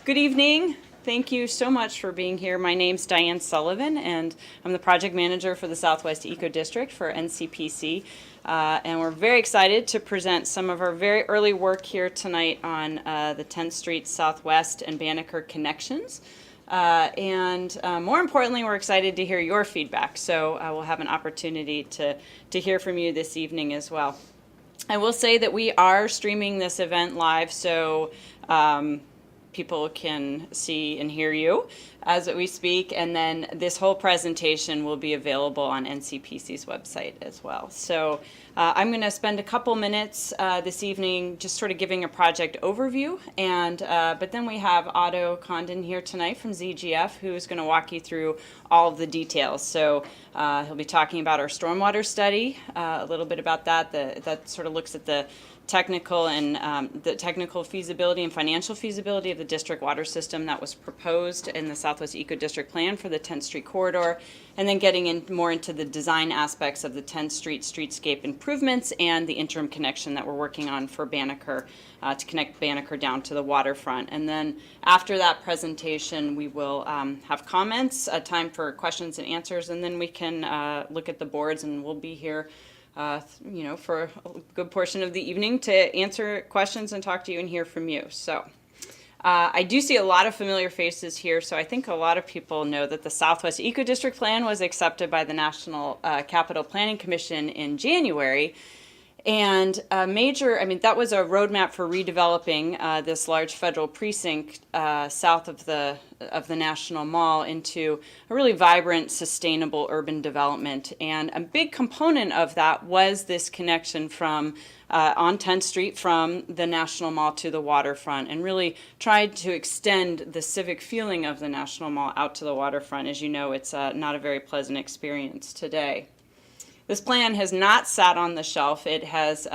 Good evening. Thank you so much for being here. My name's Diane Sullivan, and I'm the project manager for the Southwest Eco District for Ncpc. And we're very excited to present some of our very early work here tonight on the 10th Street Southwest and Banneker connections. More importantly, we're excited to hear your feedback. So we'll have an opportunity to hear from you this evening as well. I will say that we are streaming this event live, so people can see and hear you as we speak, and then this whole presentation will be available on Ncpc's website as well. So I'm going to spend a couple minutes this evening just sort of giving a project overview, and but then we have Otto Condon here tonight from ZGF, who is going to walk you through all of the details. So he'll be talking about our stormwater study, a little bit about that. That sort of looks at the technical and the technical feasibility and financial feasibility of the district water system that was proposed in the Southwest Eco District Plan for the 10th Street corridor, and then getting in more into the design aspects of the 10th Street streetscape improvements and the interim connection that we're working on for Banneker to connect Banneker down to the waterfront. And then after that presentation, we will have comments, time for questions and answers, and then we can look at the boards, and we'll be here for a good portion of the evening to answer questions and talk to you and hear from you. So I do see a lot of familiar faces here, so I think a lot of people know that the Southwest Eco District Plan was accepted by the National Capital Planning Commission in January. And that was a roadmap for redeveloping this large federal precinct south of the National Mall into a really vibrant, sustainable urban development. And a big component of that was this connection from on 10th Street from the National Mall to the waterfront, and really tried to extend the civic feeling of the National Mall out to the waterfront. As you know, it's not a very pleasant experience today. This plan has not sat on the shelf. It has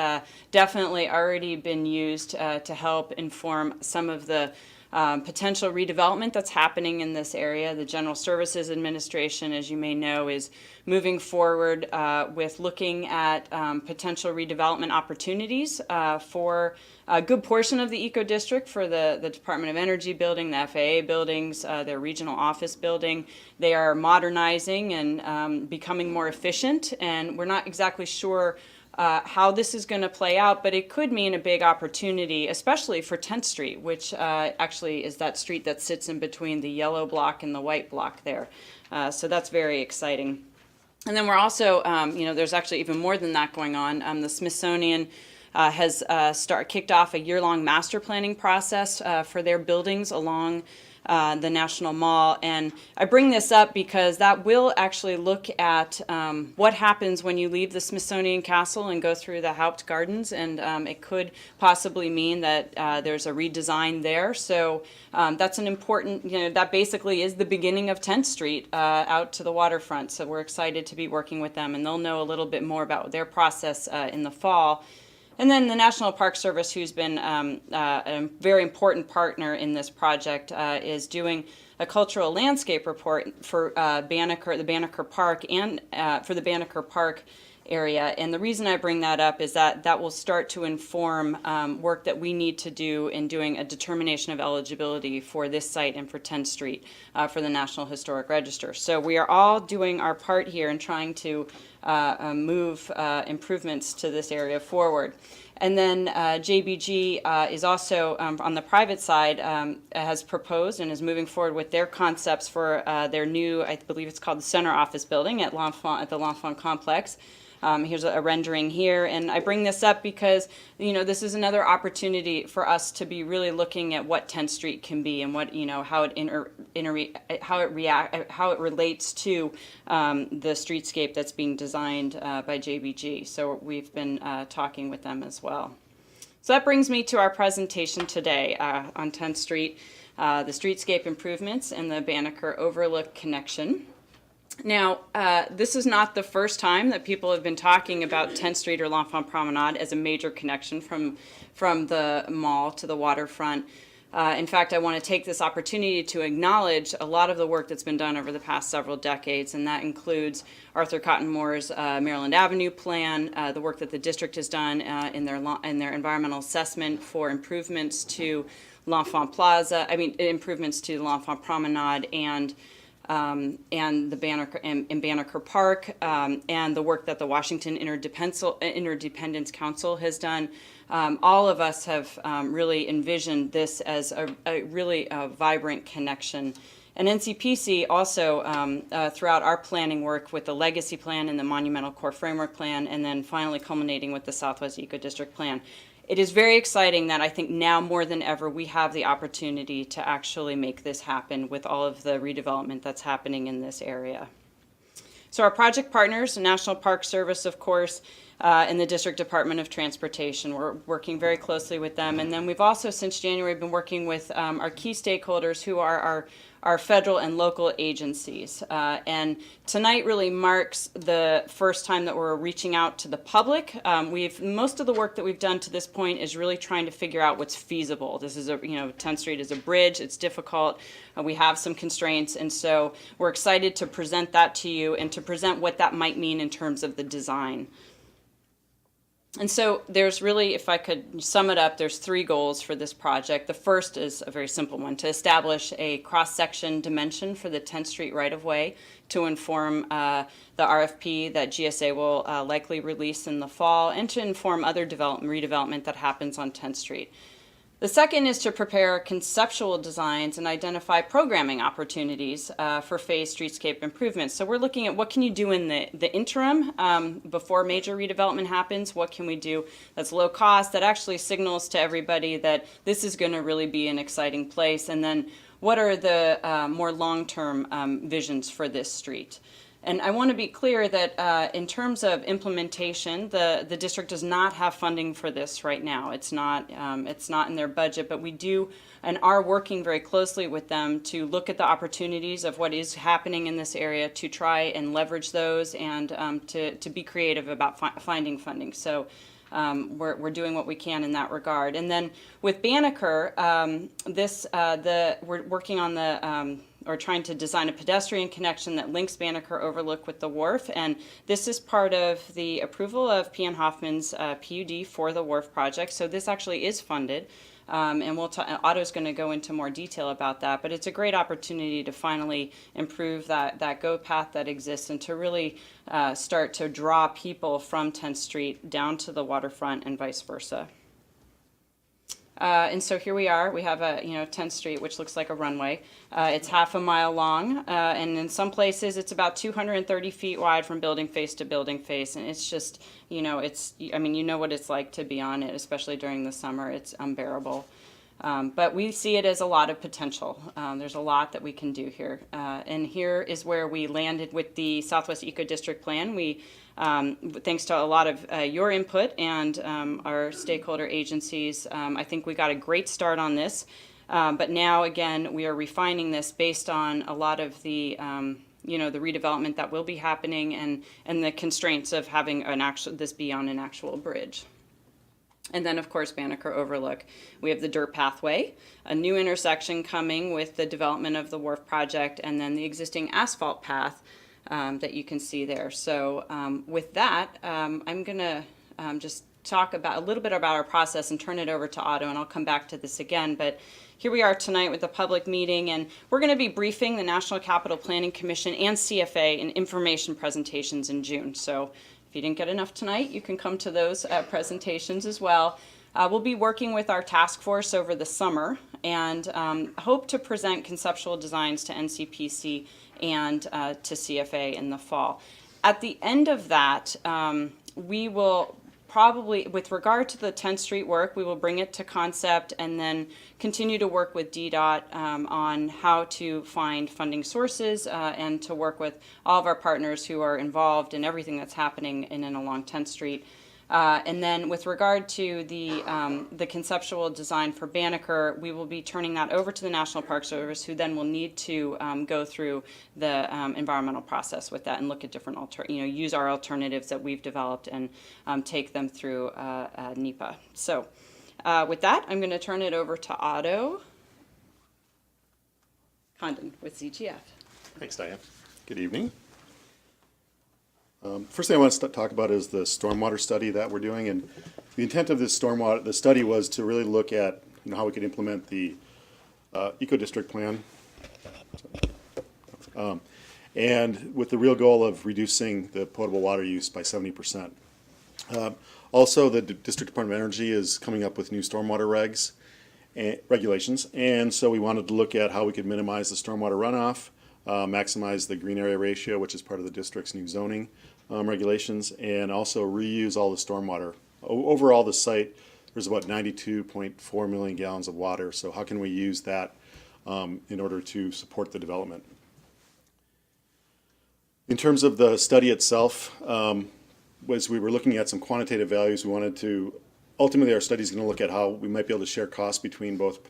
definitely already been used to help inform some of the potential redevelopment that's happening in this area. The General Services Administration, as you may know, is moving forward with looking at potential redevelopment opportunities for a good portion of the eco district, for the Department of Energy building, the FAA buildings, their regional office building. They are modernizing and becoming more efficient, and we're not exactly sure how this is going to play out, but it could mean a big opportunity, especially for 10th Street, which actually is that street that sits in between the yellow block and the white block there. So that's very exciting. And then we're also, there's actually even more than that going on. The Smithsonian has kicked off a year-long master planning process for their buildings along the National Mall. And I bring this up because that will actually look at what happens when you leave the Smithsonian Castle and go through the Haupt Gardens, and it could possibly mean that there's a redesign there. So that's an important, that basically is the beginning of 10th Street out to the waterfront. So we're excited to be working with them, and they'll know a little bit more about their process in the fall. And then the National Park Service, who's been a very important partner in this project, is doing a cultural landscape report for the Banneker Park, and for the Banneker Park area. And the reason I bring that up is that that will start to inform work that we need to do in doing a determination of eligibility for this site and for 10th Street for the National Historic Register. So we are all doing our part here in trying to move improvements to this area forward. And then JBG is also, on the private side, has proposed and is moving forward with their concepts for their new, I believe it's called the Center Office Building at the L'Enfant Complex. Here's a rendering here, and I bring this up because this is another opportunity for us to be really looking at what 10th Street can be, and what how it relates to the streetscape that's being designed by JBG. So we've been talking with them as well. So that brings me to our presentation today on 10th Street, the streetscape improvements and the Banneker Overlook connection. Now, this is not the first time that people have been talking about 10th Street or L'Enfant Promenade as a major connection from the mall to the waterfront. In fact, I want to take this opportunity to acknowledge a lot of the work that's been done over the past several decades, and that includes Arthur Cotton Moore's Maryland Avenue plan, the work that the district has done in their environmental assessment for improvements to L'Enfant Plaza, improvements to the L'Enfant Promenade and the Banneker Park, and the work that the Washington Interdependence Council has done. All of us have really envisioned this as a really vibrant connection. And Ncpc also, throughout our planning work with the Legacy Plan and the Monumental Core Framework Plan, and then finally culminating with the Southwest Eco District Plan, it is very exciting that I think now more than ever we have the opportunity to actually make this happen with all of the redevelopment that's happening in this area. So our project partners, National Park Service, of course, and the District Department of Transportation. We're working very closely with them. And then we've also, since January, been working with our key stakeholders who are our federal and local agencies. And tonight really marks the first time that we're reaching out to the public. Most of the work that we've done to this point is really trying to figure out what's feasible. This is 10th Street is a bridge. It's difficult. We have some constraints. And so we're excited to present that to you and to present what that might mean in terms of the design. And so there's really, if I could sum it up, there's 3 goals for this project. The first is a very simple one, to establish a cross-section dimension for the 10th Street right-of-way to inform the RFP that GSA will likely release in the fall, and to inform other redevelopment that happens on 10th Street. The second is to prepare conceptual designs and identify programming opportunities for phased streetscape improvements. So we're looking at what can you do in the interim before major redevelopment happens. What can we do that's low cost, that actually signals to everybody that this is going to really be an exciting place. And then what are the more long-term visions for this street? And I want to be clear that in terms of implementation, the district does not have funding for this right now. It's not in their budget, but we do and are working very closely with them to look at the opportunities of what is happening in this area to try and leverage those and to be creative about finding funding. So we're doing what we can in that regard. And then with Banneker, we're working on or trying to design a pedestrian connection that links Banneker Overlook with the wharf. And this is part of the approval of P.N. Hoffman's PUD for the wharf project. So this actually is funded. And Otto's going to go into more detail about that. But it's a great opportunity to finally improve that GO path that exists and to really start to draw people from 10th Street down to the waterfront and vice versa. And so here we are. We have a 10th Street, which looks like a runway. It's half a mile long, and in some places it's about 230 feet wide from building face to building face. And it's just, you know what it's like to be on it, especially during the summer. It's unbearable. But we see it as a lot of potential. There's a lot that we can do here. And here is where we landed with the Southwest Eco District Plan. We thanks to a lot of your input and our stakeholder agencies, I think we got a great start on this. But now, again, we are refining this based on a lot of the the redevelopment that will be happening and the constraints of having this be on an actual bridge. And then, of course, Banneker Overlook. We have the dirt pathway, a new intersection coming with the development of the wharf project, and then the existing asphalt path that you can see there. So with that, I'm going to just talk about a little bit about our process and turn it over to Otto, and I'll come back to this again. But here we are tonight with a public meeting, and we're going to be briefing the National Capital Planning Commission and CFA in information presentations in June. So if you didn't get enough tonight, you can come to those presentations as well. We'll be working with our task force over the summer and hope to present conceptual designs to Ncpc and to CFA in the fall. At the end of that, we will probably, with regard to the 10th Street work, we will bring it to concept and then continue to work with DDOT on how to find funding sources and to work with all of our partners who are involved in everything that's happening in and along 10th Street. And then with regard to the conceptual design for Banneker, we will be turning that over to the National Park Service, who then will need to go through the environmental process with that and look at different, use our alternatives that we've developed and take them through NEPA. So with that, I'm going to turn it over to Otto. Condon with ZGF. Thanks, Diane. Good evening. First thing I want to talk about is the stormwater study that we're doing, and the intent of this the study was to really look at how we could implement the eco-district plan, and with the real goal of reducing the potable water use by 70%. Also, the District Department of Energy is coming up with new stormwater regulations, and so we wanted to look at how we could minimize the stormwater runoff, maximize the green area ratio, which is part of the district's new zoning regulations, and also reuse all the stormwater. Overall, the site, there's about 92.4 million gallons of water, so how can we use that in order to support the development? In terms of the study itself, as we were looking at some quantitative values, we wanted to, ultimately our study is going to look at how we might be able to share costs between both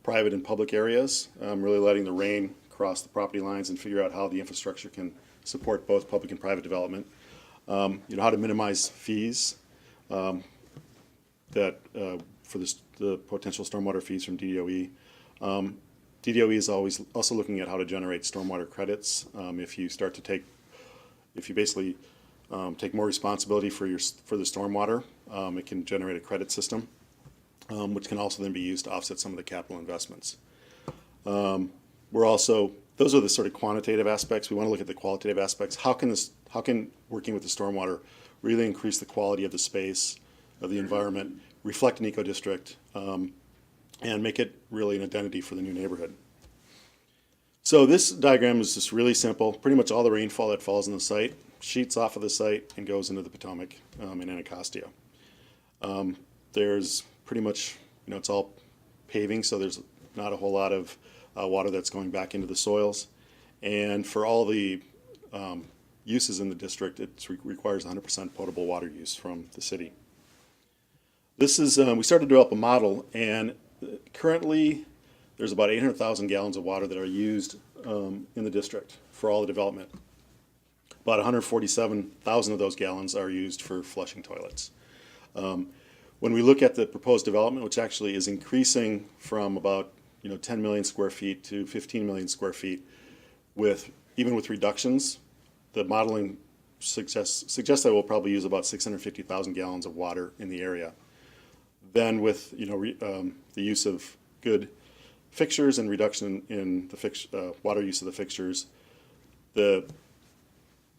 private and public areas, really letting the rain cross the property lines and figure out how the infrastructure can support both public and private development. How to minimize fees for the potential stormwater fees from DDOE. DDOE is always also looking at how to generate stormwater credits. If you basically take more responsibility for the stormwater, it can generate a credit system, which can also then be used to offset some of the capital investments. Those are the sort of quantitative aspects. We want to look at the qualitative aspects. How can working with the stormwater really increase the quality of the space, of the environment, reflect an eco-district, and make it really an identity for the new neighborhood. So this diagram is just really simple. Pretty much all the rainfall that falls on the site sheets off of the site and goes into the Potomac in Anacostia. There's pretty much, it's all paving, so there's not a whole lot of water that's going back into the soils. And for all the uses in the district, it requires 100% potable water use from the city. This is, we started to develop a model, and currently there's about 800,000 gallons of water that are used in the district for all the development. About 147,000 of those gallons are used for flushing toilets. When we look at the proposed development, which actually is increasing from about 10 million square feet to 15 million square feet, even with reductions, the modeling suggests that we'll probably use about 650,000 gallons of water in the area. Then with the use of good fixtures and reduction in the water use of the fixtures, the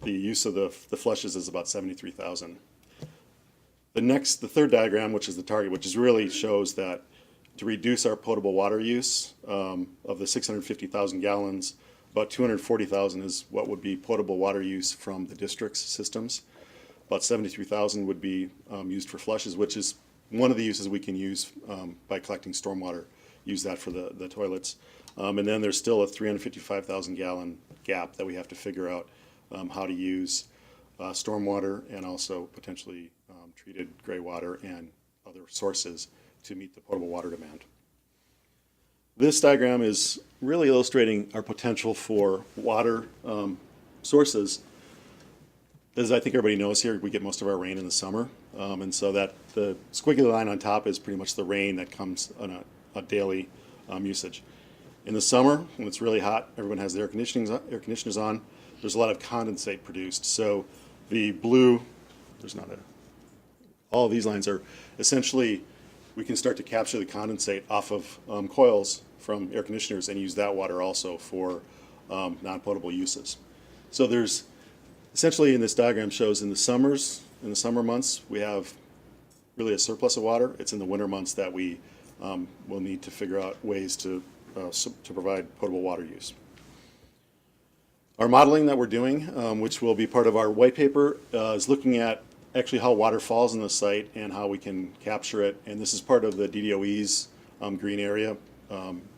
use of the flushes is about 73,000. The third diagram, which is the target, which really shows that to reduce our potable water use of the 650,000 gallons, about 240,000 is what would be potable water use from the district's systems. About 73,000 would be used for flushes, which is one of the uses we can use by collecting stormwater, use that for the toilets. And then there's still a 355,000 gallon gap that we have to figure out how to use stormwater and also potentially treated gray water and other sources to meet the potable water demand. This diagram is really illustrating our potential for water sources. As I think everybody knows here, we get most of our rain in the summer, and so that the squiggly line on top is pretty much the rain that comes on a daily usage. In the summer, when it's really hot, everyone has their air conditioners on. There's a lot of condensate produced. So the blue, all of these lines are essentially, we can start to capture the condensate off of coils from air conditioners and use that water also for non-potable uses. So there's essentially, in this diagram shows in the summer months, we have really a surplus of water. It's in the winter months that we will need to figure out ways to provide potable water use. Our modeling that we're doing, which will be part of our white paper, is looking at actually how water falls in the site and how we can capture it. And this is part of the DDOE's green area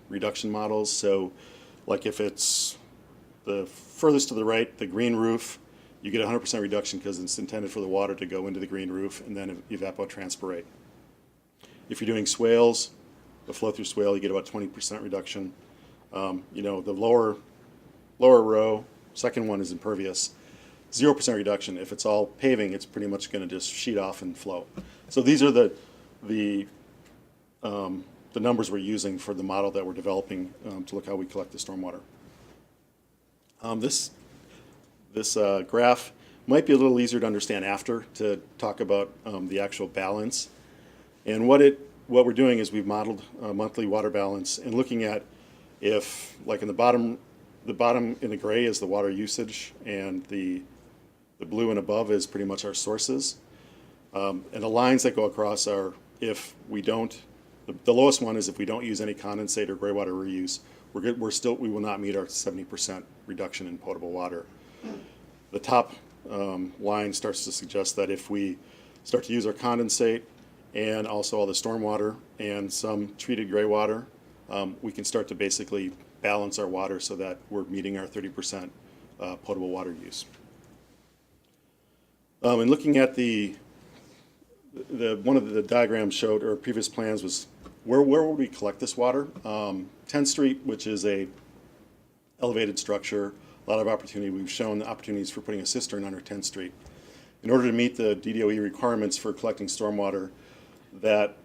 reduction models. So like if it's the furthest to the right, the green roof, you get 100% reduction because it's intended for the water to go into the green roof and then evapotranspirate. If you're doing swales, the flow-through swale, you get about 20% reduction. The lower row, second one is impervious, 0% reduction. If it's all paving, it's pretty much going to just sheet off and flow. So these are the the numbers we're using for the model that we're developing to look how we collect the stormwater. This graph might be a little easier to understand after to talk about the actual balance. And what we're doing is we've modeled a monthly water balance and looking at if, like in the bottom in the gray is the water usage, and the blue and above is pretty much our sources. And the lines that go across are if we don't, the lowest one is if we don't use any condensate or gray water reuse, we will not meet our 70% reduction in potable water. The top line starts to suggest that if we start to use our condensate and also all the stormwater and some treated gray water, we can start to basically balance our water so that we're meeting our 30% potable water use. And looking at one of the diagrams showed, or previous plans, was where would we collect this water? 10th Street, which is a elevated structure, a lot of opportunity. We've shown the opportunities for putting a cistern under 10th Street. In order to meet the DDOE requirements for collecting stormwater, that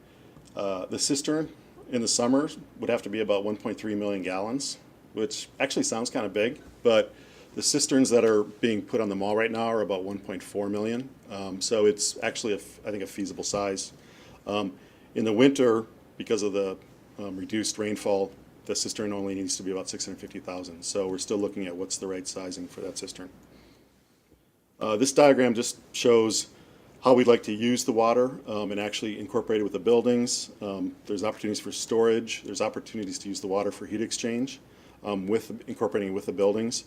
the cistern in the summer would have to be about 1.3 million gallons, which actually sounds kind of big, but the cisterns that are being put on the mall right now are about 1.4 million. So it's actually, I think, a feasible size. In the winter, because of the reduced rainfall, the cistern only needs to be about 650,000. So we're still looking at what's the right sizing for that cistern. This diagram just shows how we'd like to use the water and actually incorporate it with the buildings. There's opportunities for storage. There's opportunities to use the water for heat exchange incorporating it with the buildings.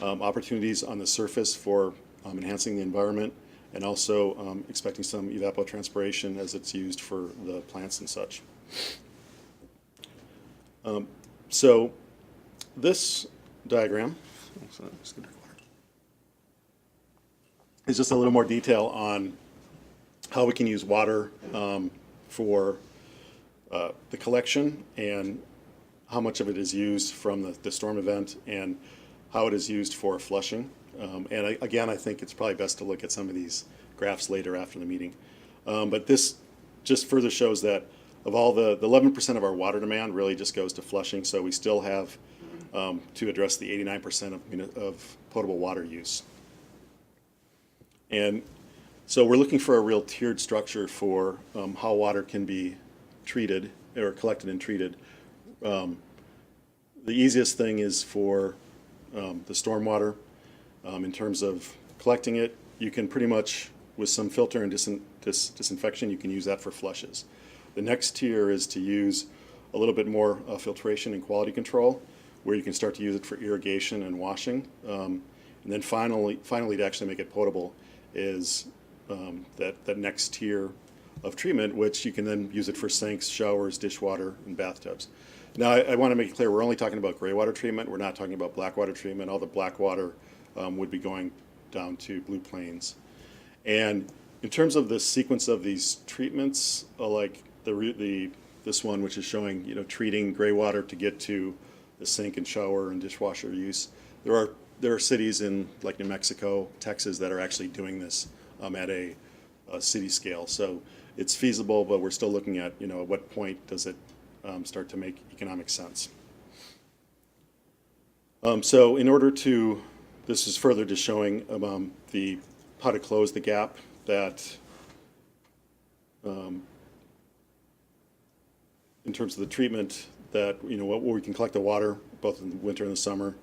Opportunities on the surface for enhancing the environment, and also expecting some evapotranspiration as it's used for the plants and such. So this diagram is just a little more detail on how we can use water for the collection and how much of it is used from the storm event and how it is used for flushing. And again, I think it's probably best to look at some of these graphs later after the meeting. But this just further shows that of all the 11% of our water demand really just goes to flushing, so we still have to address the 89% of potable water use. And so we're looking for a real tiered structure for how water can be treated or collected and treated. The easiest thing is for the stormwater. In terms of collecting it, you can pretty much, with some filter and disinfection, you can use that for flushes. The next tier is to use a little bit more filtration and quality control, where you can start to use it for irrigation and washing. And then finally to actually make it potable is that next tier of treatment, which you can then use it for sinks, showers, dishwater, and bathtubs. Now, I want to make it clear, we're only talking about gray water treatment. We're not talking about black water treatment. All the black water would be going down to Blue Plains. And in terms of the sequence of these treatments, like this one, which is showing treating gray water to get to the sink and shower and dishwasher use, there are cities in like New Mexico, Texas, that are actually doing this at a city scale. So it's feasible, but we're still looking at at what point does it start to make economic sense. So in order to, this is further just showing how to close the gap that in terms of the treatment that where we can collect the water both in the winter and the summer,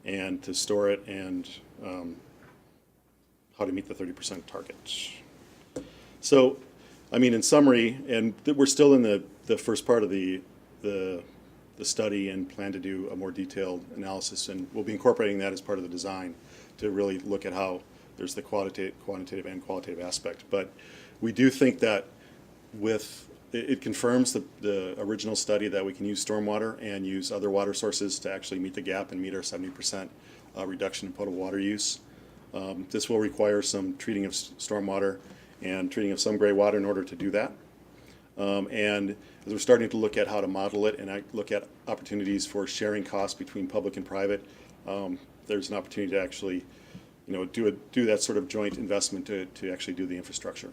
and to store it, and how to meet the 30% target. So, I mean, in summary, and we're still in the first part of the study and plan to do a more detailed analysis, and we'll be incorporating that as part of the design to really look at how there's the quantitative and qualitative aspect. But we do think that it confirms the original study that we can use stormwater and use other water sources to actually meet the gap and meet our 70% reduction in potable water use. This will require some treating of stormwater and treating of some gray water in order to do that. And as we're starting to look at how to model it and look at opportunities for sharing costs between public and private, there's an opportunity to actually do that sort of joint investment to actually do the infrastructure.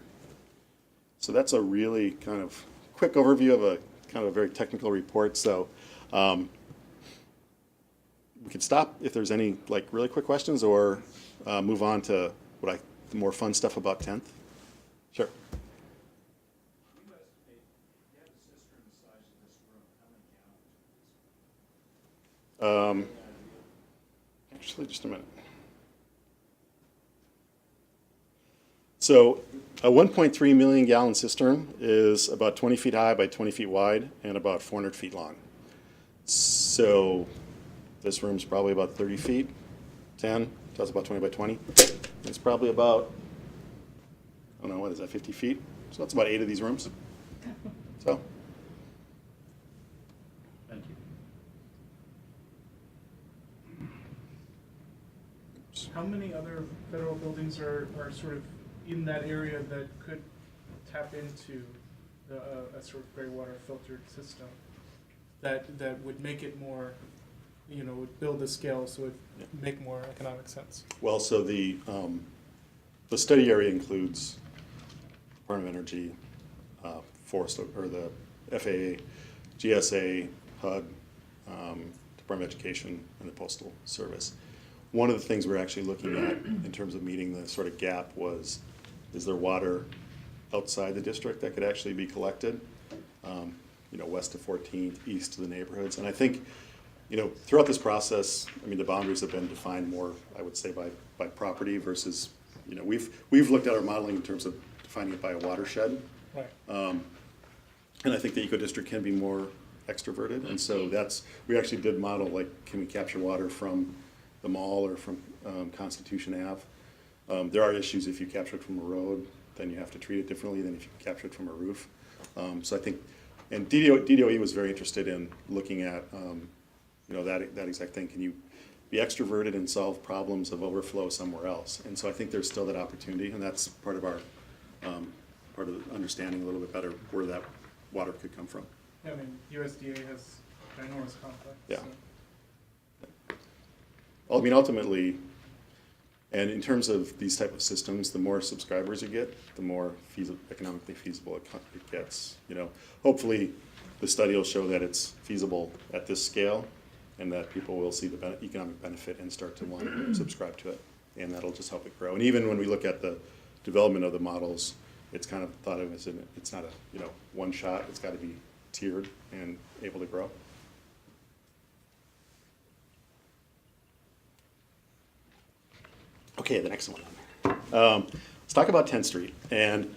So that's a really kind of quick overview of a kind of a very technical report, so we could stop if there's any like really quick questions, or move on to the more fun stuff about 10th. Sure. Actually, just a minute. So a 1.3 million gallon cistern is about 20 feet high by 20 feet wide and about 400 feet long. So this room's probably about 30 feet, 10, so that's about 20 by 20. It's probably about, I don't know, what is that, 50 feet? So that's about 8 of these rooms. So. Thank you. How many other federal buildings are sort of in that area that could tap into a sort of gray water filtered system that would make it more, you know, would build the scale so it would make more economic sense? Well, so the study area includes Department of Energy, Forest, or the FAA, GSA, HUD, Department of Education, and the Postal Service. One of the things we're actually looking at in terms of meeting the sort of gap was, is there water outside the district that could actually be collected, you know, west of 14th, east to the neighborhoods? And I think, you know, throughout this process, I mean, the boundaries have been defined more, I would say, by property versus, you know, we've looked at our modeling in terms of defining it by a watershed. Right. And I think the eco-district can be more extroverted, and so we actually did model, like, can we capture water from the mall or from Constitution Ave? There are issues if you capture it from a road, then you have to treat it differently than if you capture it from a roof. So I think, and DDOE was very interested in looking at, you know, that exact thing. Can you be extroverted and solve problems of overflow somewhere else? And so I think there's still that opportunity, and that's part of our, part of the understanding a little bit better where that water could come from. Yeah, I mean, USDA has ginormous complex. Yeah. So. I mean, ultimately, and in terms of these type of systems, the more subscribers you get, the more economically feasible it gets. You know, hopefully, the study will show that it's feasible at this scale, and that people will see the economic benefit and start to want to subscribe to it, and that'll just help it grow. And even when we look at the development of the models, it's kind of thought of as it's not a, you know, one shot. It's got to be tiered and able to grow. Okay, the next one. Let's talk about 10th Street. And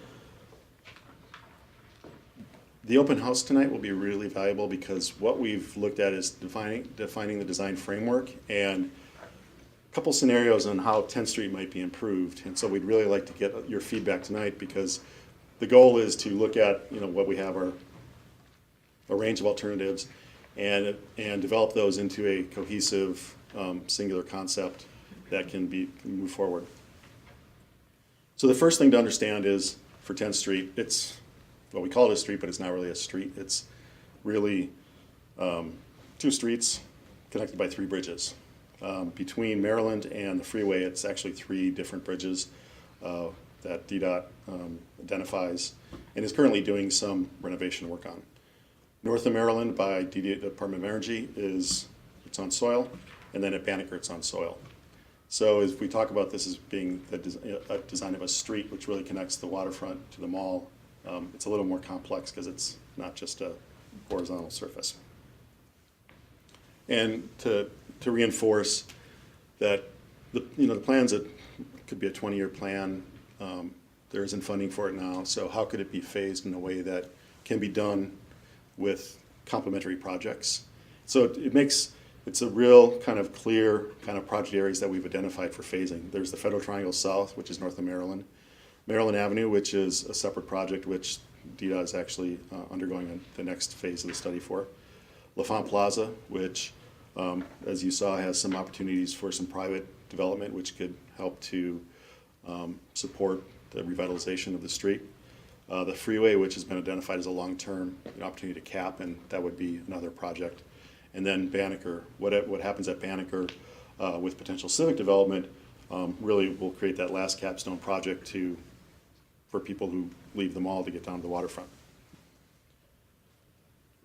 the open house tonight will be really valuable because what we've looked at is defining the design framework and a couple scenarios on how 10th Street might be improved. And so we'd really like to get your feedback tonight, because the goal is to look at, you know, what we have are a range of alternatives and develop those into a cohesive singular concept that can move forward. So the first thing to understand is, for 10th Street, well, we call it a street, but it's not really a street. It's really 2 streets connected by 3 bridges. Between Maryland and the freeway, it's actually 3 different bridges that DDOT identifies and is currently doing some renovation work on. North of Maryland by Department of Energy it's on soil, and then at Banneker it's on soil. So as we talk about this as being a design of a street which really connects the waterfront to the mall, it's a little more complex because it's not just a horizontal surface. And to reinforce that, the plans, it could be a 20-year plan. There isn't funding for it now, so how could it be phased in a way that can be done with complementary projects? So it's a real kind of clear kind of project areas that we've identified for phasing. There's the Federal Triangle South, which is north of Maryland. Maryland Avenue, which is a separate project, which DDOT is actually undergoing the next phase of the study for. LaFont Plaza, which, as you saw, has some opportunities for some private development, which could help to support the revitalization of the street. The freeway, which has been identified as a long-term opportunity to cap, and that would be another project. And then Banneker, what happens at Banneker with potential civic development really will create that last capstone project for people who leave the mall to get down to the waterfront.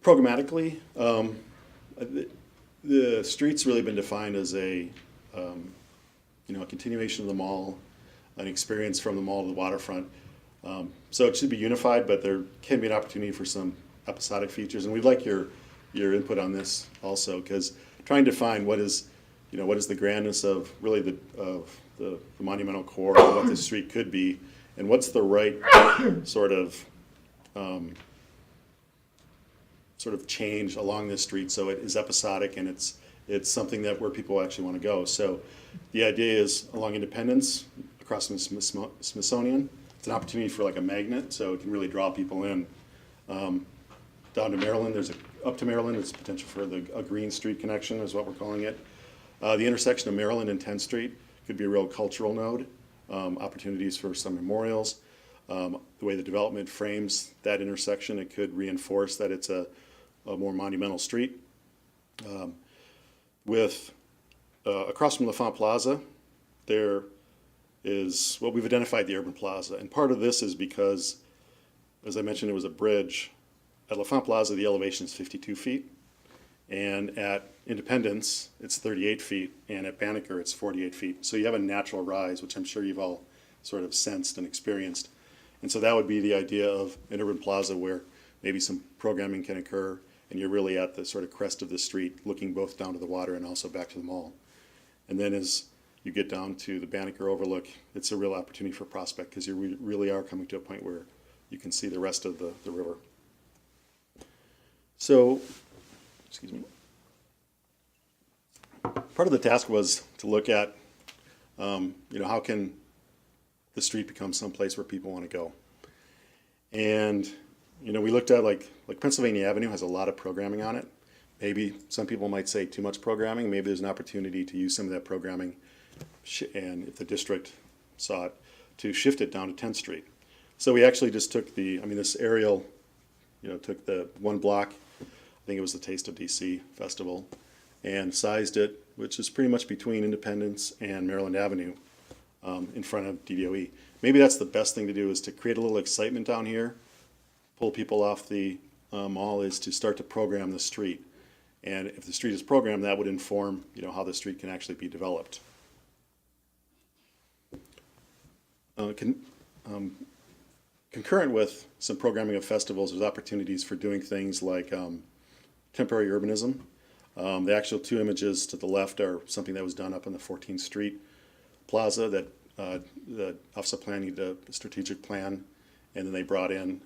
Programmatically, the street's really been defined as a a continuation of the mall, an experience from the mall to the waterfront. So it should be unified, but there can be an opportunity for some episodic features, and we'd like your input on this also, because trying to find what is the grandness of really the monumental core of what this street could be, and what's the right sort of change along this street so it is episodic and it's something that where people actually want to go. So the idea is along Independence, across from Smithsonian, it's an opportunity for like a magnet, so it can really draw people in. Down to Maryland, up to Maryland, there's potential for a green street connection is what we're calling it. The intersection of Maryland and 10th Street could be a real cultural node, opportunities for some memorials. The way the development frames that intersection, it could reinforce that it's a more monumental street. Across from LaFont Plaza, there is, well, we've identified the urban plaza, and part of this is because, as I mentioned, it was a bridge. At LaFont Plaza, the elevation is 52 feet, and at Independence, it's 38 feet, and at Banneker, it's 48 feet. So you have a natural rise, which I'm sure you've all sort of sensed and experienced. And so that would be the idea of an urban plaza where maybe some programming can occur, and you're really at the sort of crest of the street, looking both down to the water and also back to the mall. And then as you get down to the Banneker Overlook, it's a real opportunity for prospect, because you really are coming to a point where you can see the rest of the river. So, excuse me. Part of the task was to look at, how can the street become some place where people want to go. And, we looked at like Pennsylvania Avenue has a lot of programming on it. Maybe some people might say too much programming. Maybe there's an opportunity to use some of that programming, and if the district saw it, to shift it down to 10th Street. So we actually just took this aerial, took the one block, I think it was the Taste of DC Festival, and sized it, which is pretty much between Independence and Maryland Avenue, in front of DDOE. Maybe that's the best thing to do, is to create a little excitement down here, pull people off the mall, is to start to program the street. And if the street is programmed, that would inform, how the street can actually be developed. Concurrent with some programming of festivals, there's opportunities for doing things like temporary urbanism. The actual two images to the left are something that was done up on the 14th Street Plaza that the Office of Planning did a strategic plan, and then they brought in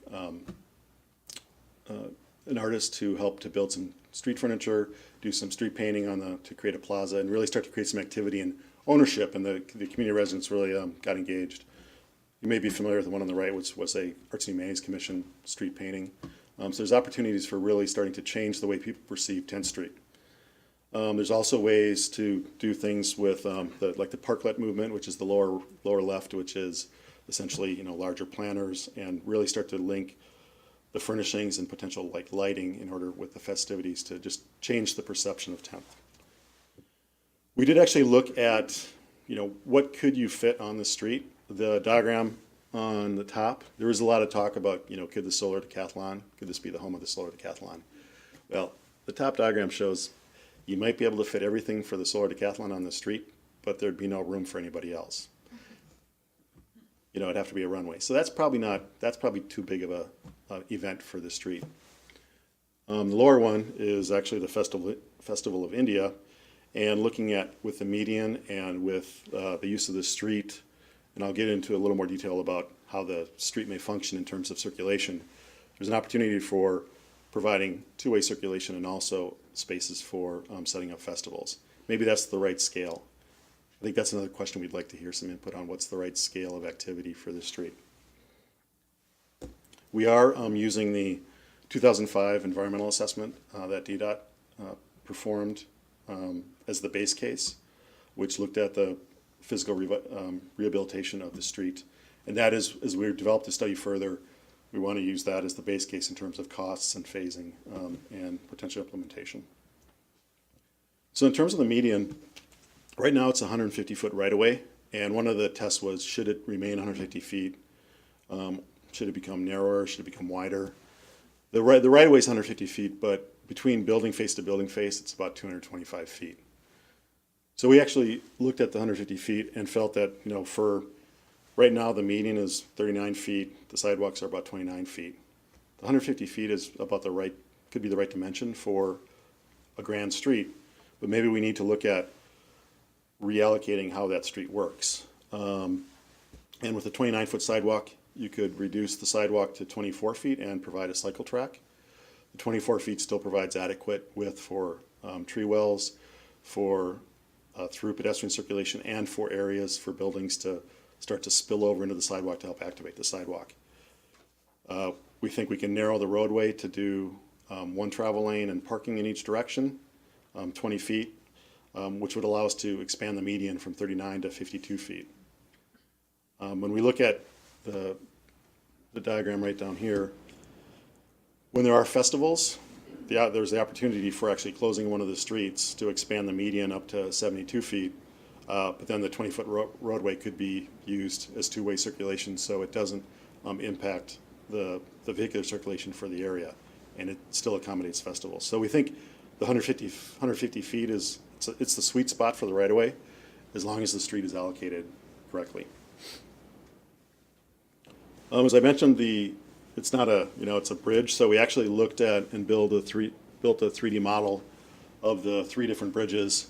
an artist to help to build some street furniture, do some street painting to create a plaza, and really start to create some activity and ownership, and the community residents really got engaged. You may be familiar with the one on the right, which was a Arts and Humanities Commission street painting. So there's opportunities for really starting to change the way people perceive 10th Street. There's also ways to do things with the parklet movement, which is the lower left, which is essentially larger planners, and really start to link the furnishings and potential lighting in order with the festivities to just change the perception of 10th. We did actually look at what could you fit on the street. The diagram on the top, there was a lot of talk about could the solar decathlon, could this be the home of the solar decathlon? Well, the top diagram shows you might be able to fit everything for the solar decathlon on the street, but there'd be no room for anybody else. It'd have to be a runway. So that's probably too big of a event for the street. The lower one is actually the Festival of India, and looking at with the median and with the use of the street, and I'll get into a little more detail about how the street may function in terms of circulation. There's an opportunity for providing two-way circulation and also spaces for setting up festivals. Maybe that's the right scale. I think that's another question we'd like to hear some input on. What's the right scale of activity for the street? We are using the 2005 environmental assessment that DDOT performed as the base case, which looked at the physical rehabilitation of the street. And that is, as we developed the study further, we want to use that as the base case in terms of costs and phasing and potential implementation. So in terms of the median, right now it's 150-foot right-of-way, and one of the tests was, should it remain 150 feet? Should it become narrower? Should it become wider? The right of way is 150 feet, but between building face to building face, it's about 225 feet. So we actually looked at the 150 feet and felt that, you know, for right now the median is 39 feet, the sidewalks are about 29 feet. The 150 feet is about the right, could be the right dimension for a grand street, but maybe we need to look at reallocating how that street works. And with a 29-foot sidewalk, you could reduce the sidewalk to 24 feet and provide a cycle track. The 24 feet still provides adequate width for tree wells, for through pedestrian circulation, and for areas for buildings to start to spill over into the sidewalk to help activate the sidewalk. We think we can narrow the roadway to do one travel lane and parking in each direction, 20 feet, which would allow us to expand the median from 39 to 52 feet. When we look at the diagram right down here, when there are festivals, there's the opportunity for actually closing one of the streets to expand the median up to 72 feet, but then the 20-foot roadway could be used as two-way circulation, so it doesn't impact the vehicular circulation for the area, and it still accommodates festivals. So we think the 150 feet is it's the sweet spot for the right-of-way, as long as the street is allocated correctly. As I mentioned, it's not a, it's a bridge, so we actually looked at and built a 3D model of the 3 different bridges,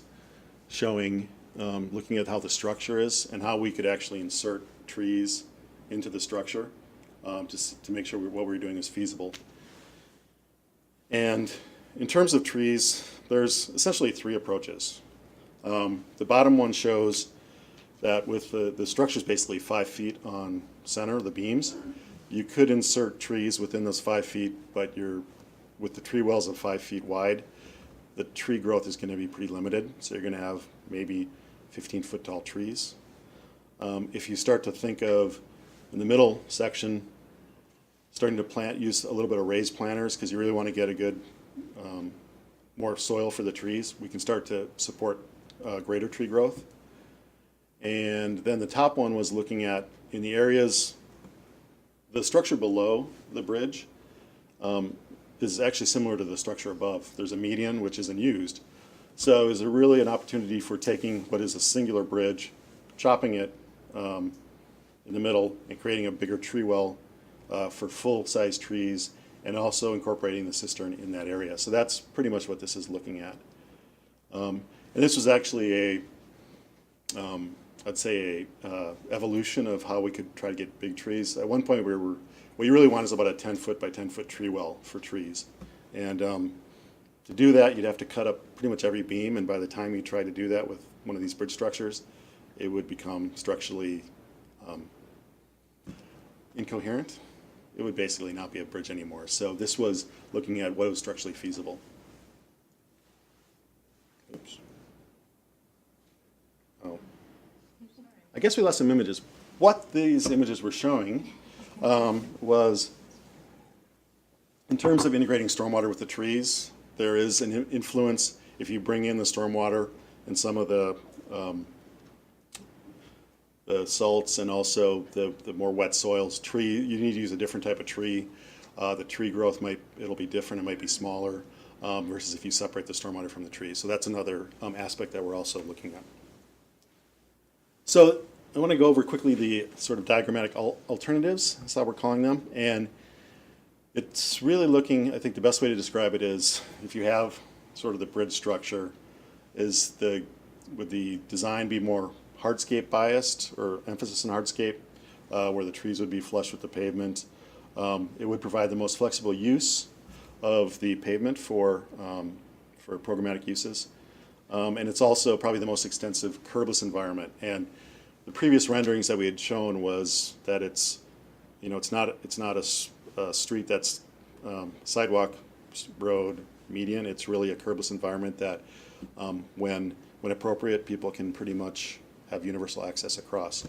showing, looking at how the structure is and how we could actually insert trees into the structure to make sure what we're doing is feasible. And in terms of trees, there's essentially 3 approaches. The bottom one shows that with the structure is basically 5 feet on center, the beams, you could insert trees within those 5 feet, but with the tree wells of 5 feet wide, the tree growth is going to be pretty limited. So you're going to have maybe 15-foot tall trees. If you start to think of, in the middle section, starting to use a little bit of raised planters because you really want to get a good, more soil for the trees, we can start to support greater tree growth. And then the top one was looking at, in the areas, the structure below the bridge is actually similar to the structure above. There's a median, which isn't used. So is there really an opportunity for taking what is a singular bridge, chopping it in the middle, and creating a bigger tree well for full-size trees, and also incorporating the cistern in that area. So that's pretty much what this is looking at. And this was actually I'd say a evolution of how we could try to get big trees. At one point, what you really want is about a 10-foot by 10-foot tree well for trees. And to do that, you'd have to cut up pretty much every beam, and by the time you try to do that with one of these bridge structures, it would become structurally incoherent. It would basically not be a bridge anymore. So this was looking at what was structurally feasible. Oops. Oh. I guess we lost some images. What these images were showing was, in terms of integrating stormwater with the trees, there is an influence if you bring in the stormwater and some of the salts and also the more wet soils. You need to use a different type of tree. The tree growth it'll be different. It might be smaller versus if you separate the stormwater from the trees. So that's another aspect that we're also looking at. So I want to go over quickly the sort of diagrammatic alternatives, that's how we're calling them. And it's really looking, I think the best way to describe it is, if you have sort of the bridge structure, would the design be more hardscape biased, or emphasis on hardscape, where the trees would be flush with the pavement? It would provide the most flexible use of the pavement for programmatic uses. And it's also probably the most extensive curbless environment. And the previous renderings that we had shown was that it's not a street that's sidewalk, road, median. It's really a curbless environment that, when appropriate, people can pretty much have universal access across.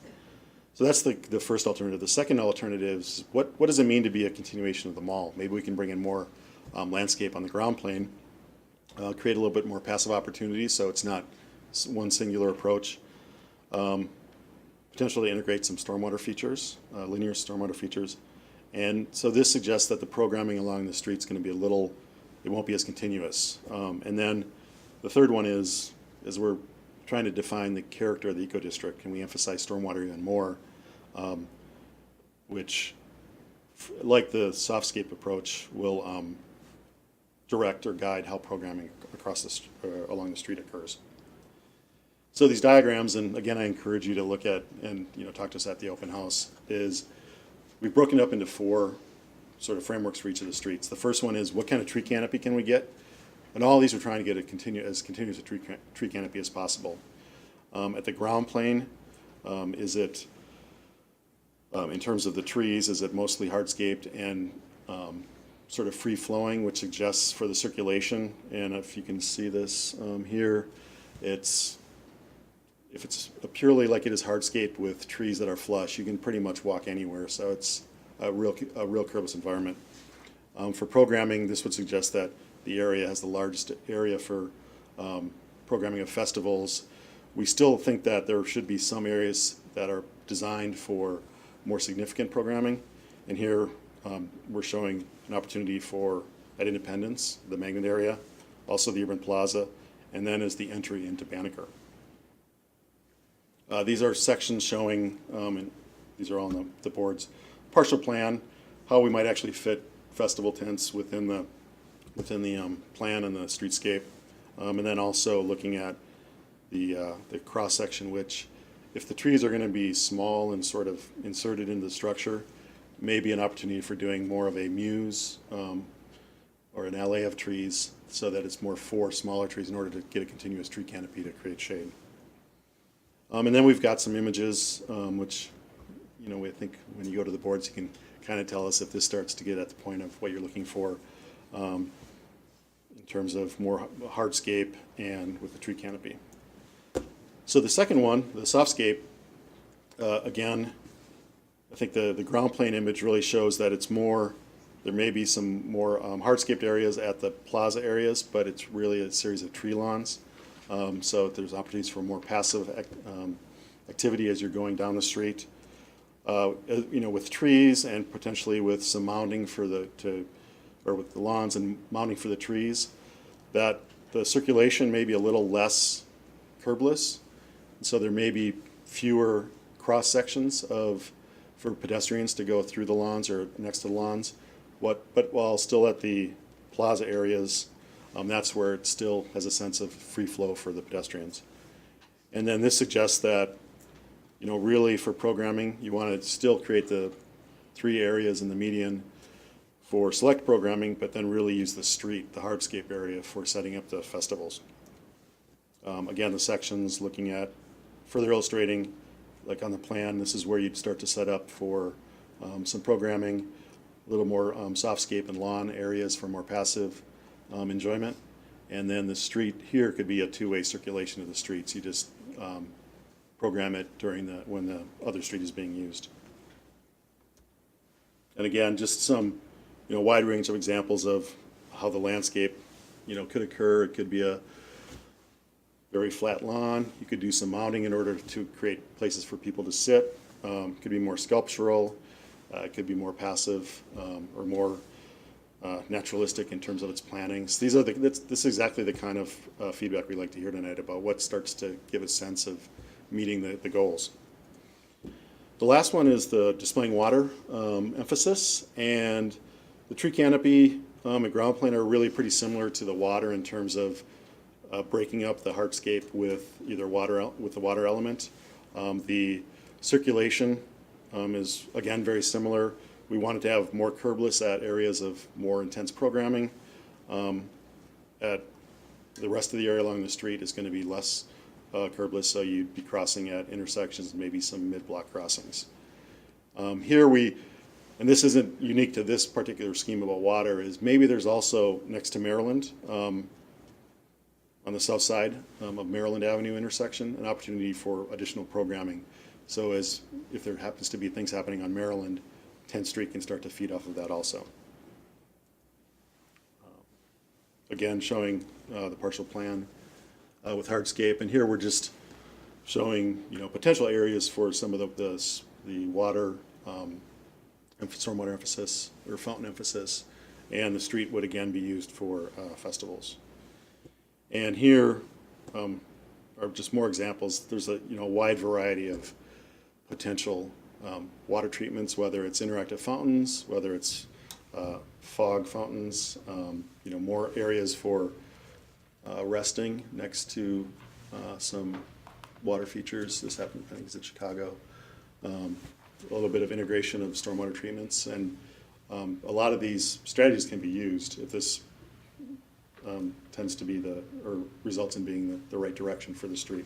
So that's the first alternative. The second alternative is what does it mean to be a continuation of the mall? Maybe we can bring in more landscape on the ground plane, create a little bit more passive opportunity so it's not one singular approach. Potentially integrate some stormwater features, linear stormwater features, And so this suggests that the programming along the street's going to be it won't be as continuous. And then the third one is we're trying to define the character of the eco-district, and we emphasize stormwater even more, which, like the Softscape approach, will direct or guide how programming along the street occurs. So these diagrams, and again, I encourage you to look at and talk to us at the open house, is we've broken it up into 4 sort of frameworks for each of the streets. The first one is what kind of tree canopy can we get? And all these are trying to get as continuous a tree canopy as possible. At the ground plane, is it, in terms of the trees, is it mostly hardscaped and sort of free-flowing, which suggests for the circulation? And if you can see this here, if it's purely like it is hardscaped with trees that are flush, you can pretty much walk anywhere, so it's a real curbless environment. For programming, this would suggest that the area has the largest area for programming of festivals. We still think that there should be some areas that are designed for more significant programming, and here we're showing an opportunity at Independence, the Magnet area, also the Urban Plaza, and then as the entry into Banneker. These are sections showing, and these are all on the boards, partial plan, how we might actually fit festival tents within the plan and the streetscape, and then also looking at the cross section, which, if the trees are going to be small and sort of inserted into the structure, may be an opportunity for doing more of a muse or an alley of trees, so that it's more 4 smaller trees in order to get a continuous tree canopy to create shade. And then we've got some images, which, I think when you go to the boards, you can kind of tell us if this starts to get at the point of what you're looking for in terms of more hardscape and with the tree canopy. So the second one, the Softscape, again, I think the ground plane image really shows that it's more, there may be some more hardscaped areas at the plaza areas, but it's really a series of tree lawns. So there's opportunities for more passive activity as you're going down the street. With trees and potentially with some mounding or with the lawns and mounding for the trees, that the circulation may be a little less curbless. So there may be fewer cross sections for pedestrians to go through the lawns or next to the lawns. But while still at the plaza areas, that's where it still has a sense of free flow for the pedestrians. And then this suggests that, really for programming, you want to still create the 3 areas in the median for select programming, but then really use the street, the hardscape area, for setting up the festivals. Again, the sections looking at further illustrating, like on the plan, this is where you'd start to set up for some programming, a little more softscape and lawn areas for more passive enjoyment. And then the street here could be a 2-way circulation of the streets. You just program it when the other street is being used. And again, just some wide range of examples of how the landscape could occur. It could be a very flat lawn. You could do some mounding in order to create places for people to sit. It could be more sculptural. It could be more passive or more naturalistic in terms of its planning. So this is exactly the kind of feedback we'd like to hear tonight about what starts to give a sense of meeting the goals. The last one is the displaying water emphasis, and the tree canopy and ground plane are really pretty similar to the water in terms of breaking up the hardscape with either the water element. The circulation is again very similar. We wanted to have more curbless at areas of more intense programming. At the rest of the area along the street is going to be less curbless, so you'd be crossing at intersections, maybe some mid-block crossings. Here and this isn't unique to this particular scheme about water, is maybe there's also next to Maryland, on the south side of Maryland Avenue intersection, an opportunity for additional programming. So if there happens to be things happening on Maryland, 10th Street can start to feed off of that also. Again, showing the partial plan with hardscape, and here we're just showing potential areas for some of the water stormwater emphasis or fountain emphasis, and the street would again be used for festivals. And here are just more examples. There's a wide variety of potential water treatments, whether it's interactive fountains, whether it's fog fountains, more areas for resting next to some water features. This happened, I think it's in Chicago. A little bit of integration of stormwater treatments, and a lot of these strategies can be used if this tends to be or results in being the right direction for the street.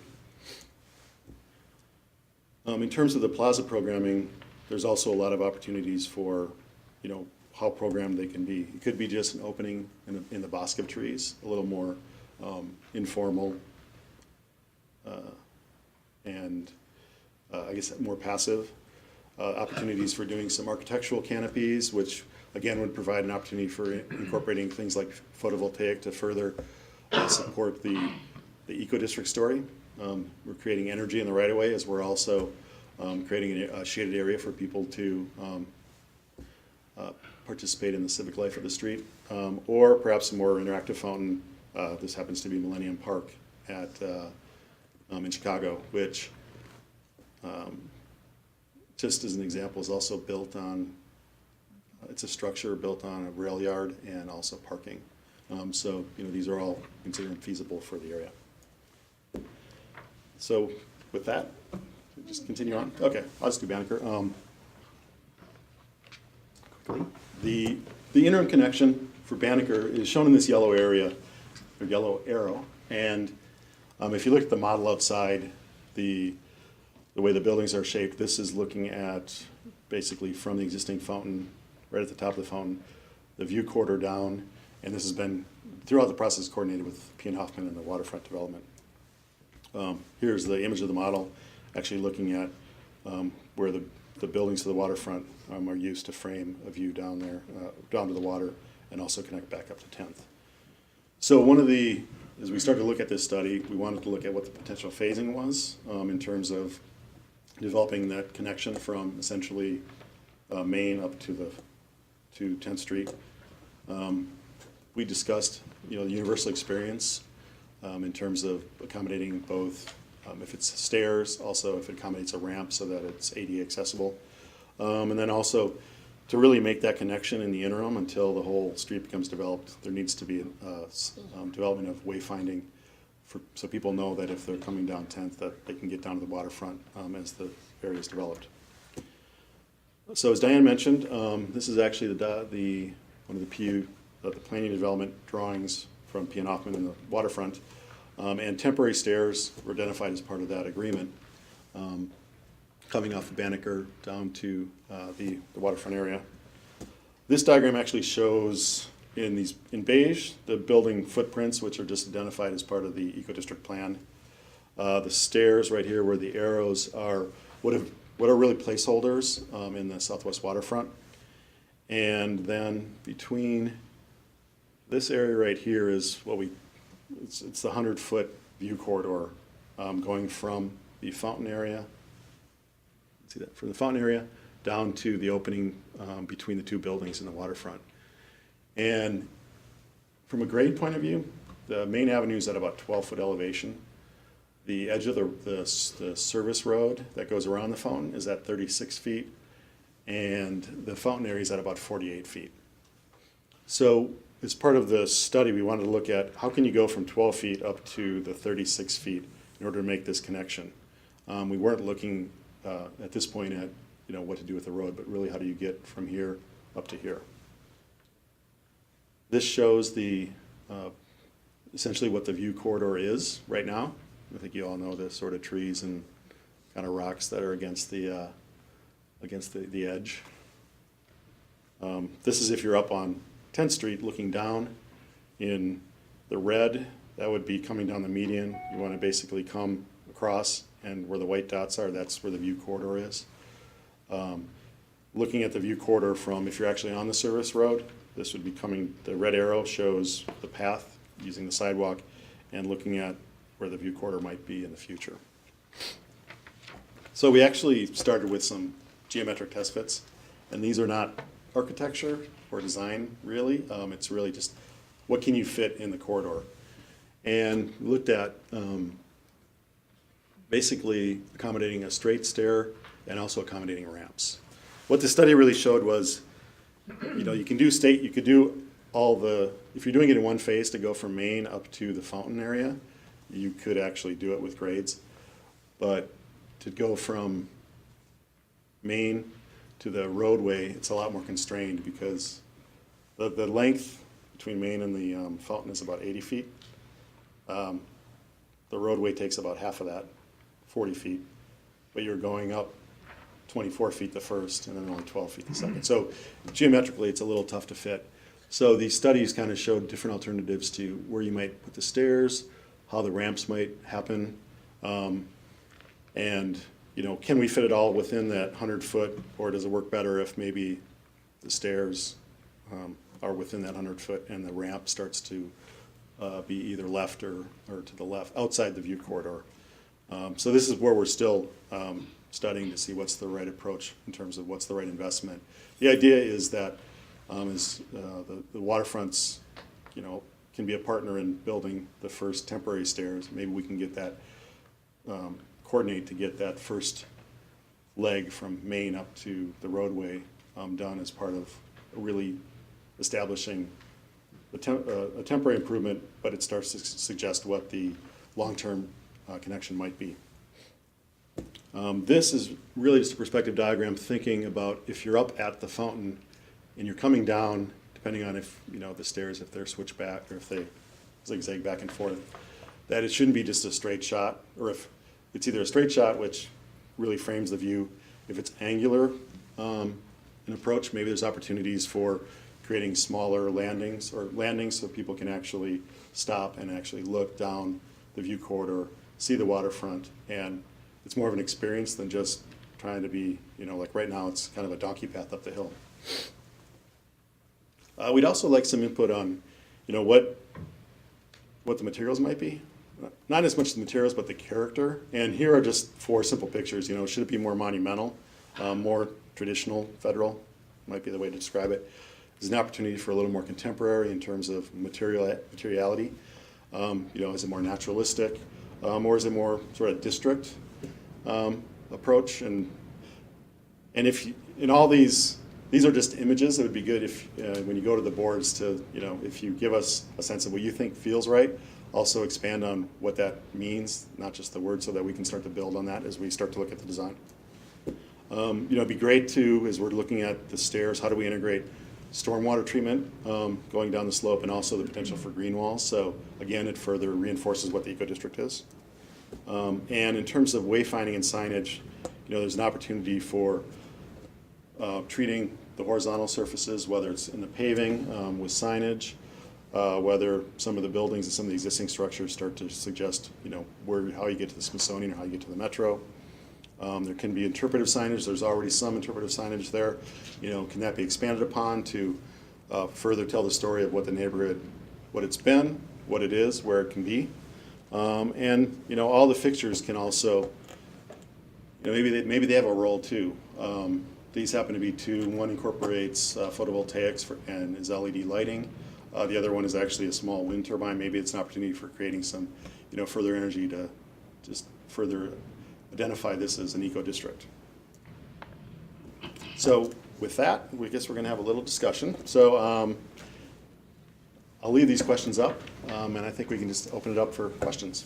In terms of the plaza programming, there's also a lot of opportunities for, how programmed they can be. It could be just an opening in the bosque of trees, a little more informal and I guess more passive. Opportunities for doing some architectural canopies, which again would provide an opportunity for incorporating things like photovoltaic to further support the eco-district story. We're creating energy in the right-of-way as we're also creating a shaded area for people to participate in the civic life of the street, or perhaps a more interactive fountain. This happens to be Millennium Park in Chicago, which just as an example, is also built on, it's a structure built on a rail yard and also parking. So, these are all considered feasible for the area. So with that, just continue on. Okay, I'll just do Banneker. Quickly. The interim connection for Banneker is shown in this yellow area, or yellow arrow. And if you look at the model outside, the way the buildings are shaped, this is looking at basically from the existing fountain, right at the top of the fountain, the view corridor down, and this has been throughout the process coordinated with P. and Hoffman and the waterfront development. Here's the image of the model, actually looking at where the buildings to the waterfront are used to frame a view down there, down to the water, and also connect back up to 10th. So as we started to look at this study, we wanted to look at what the potential phasing was in terms of developing that connection from essentially Main up to 10th Street. We discussed, the universal experience in terms of accommodating both, if it's stairs, also if it accommodates a ramp so that it's ADA accessible. And then also to really make that connection in the interim until the whole street becomes developed, there needs to be development of wayfinding so people know that if they're coming down 10th that they can get down to the waterfront as the area is developed. So as Diane mentioned, this is actually one of the PU, the planning and development drawings from P. and Hoffman in the waterfront, and temporary stairs were identified as part of that agreement, coming off of Banneker down to the waterfront area. This diagram actually shows in beige the building footprints, which are just identified as part of the eco-district plan. The stairs right here, where the arrows are, what are really placeholders in the southwest waterfront. And then between this area right here is it's the 100-foot view corridor going from the fountain area, see that, from the fountain area down to the opening between the two buildings in the waterfront. And from a grade point of view, the main avenue is at about 12-foot elevation. The edge of the service road that goes around the fountain is at 36 feet, and the fountain area is at about 48 feet. So as part of the study, we wanted to look at how can you go from 12 feet up to the 36 feet in order to make this connection. We weren't looking at this point at what to do with the road, but really how do you get from here up to here. This shows essentially what the view corridor is right now. I think you all know the sort of trees and kind of rocks that are against the edge. This is if you're up on 10th Street looking down. In the red, that would be coming down the median. You want to basically come across, and where the white dots are, that's where the view corridor is. Looking at the view corridor from, if you're actually on the service road, this would be coming, the red arrow shows the path using the sidewalk, and looking at where the view corridor might be in the future. So we actually started with some geometric test fits. And these are not architecture or design, really. It's really just what can you fit in the corridor. And we looked at basically accommodating a straight stair and also accommodating ramps. What the study really showed was, you can do you could do all the, if you're doing it in one phase to go from Main up to the fountain area, you could actually do it with grades. But to go from Main to the roadway, it's a lot more constrained because the length between Main and the fountain is about 80 feet. The roadway takes about half of that, 40 feet, but you're going up 24 feet the first and then only 12 feet the second. So geometrically, it's a little tough to fit. So these studies kind of showed different alternatives to where you might put the stairs, how the ramps might happen, and can we fit it all within that 100-foot, or does it work better if maybe the stairs are within that 100-foot and the ramp starts to be either left or to the left, outside the view corridor. So this is where we're still studying to see what's the right approach in terms of what's the right investment. The idea is that the waterfronts, can be a partner in building the first temporary stairs. Maybe we can get that, coordinate to get that first leg from Main up to the roadway done as part of really establishing a temporary improvement, but it starts to suggest what the long-term connection might be. This is really just a perspective diagram thinking about if you're up at the fountain and you're coming down, depending on if, the stairs, if they're switched back or if they zigzag back and forth, that it shouldn't be just a straight shot, or if it's either a straight shot, which really frames the view. If it's angular in approach, maybe there's opportunities for creating smaller landings so people can actually stop and actually look down the view corridor, see the waterfront, and it's more of an experience than just trying to be, like right now it's kind of a donkey path up the hill. We'd also like some input on, what the materials might be. Not as much the materials, but the character. And here are just 4 simple pictures. Should it be more monumental, more traditional, federal, might be the way to describe it. There's an opportunity for a little more contemporary in terms of materiality. Is it more naturalistic, or is it more sort of district approach? And if in all these are just images. It would be good if when you go to the boards to, if you give us a sense of what you think feels right, also expand on what that means, not just the word, so that we can start to build on that as we start to look at the design. It'd be great too, as we're looking at the stairs, how do we integrate stormwater treatment going down the slope and also the potential for green walls. So again, it further reinforces what the eco-district is. And in terms of wayfinding and signage, there's an opportunity for treating the horizontal surfaces, whether it's in the paving with signage, whether some of the buildings and some of the existing structures start to suggest, how you get to the Smithsonian or how you get to the Metro. There can be interpretive signage. There's already some interpretive signage there. Can that be expanded upon to further tell the story of what the neighborhood, what it's been, what it is, where it can be, and all the fixtures can also, maybe they have a role too. These happen to be 2. One incorporates photovoltaics and is LED lighting. The other one is actually a small wind turbine. Maybe it's an opportunity for creating some, further energy to just further identify this as an eco-district. So with that, I guess we're going to have a little discussion. So I'll leave these questions up, and I think we can just open it up for questions.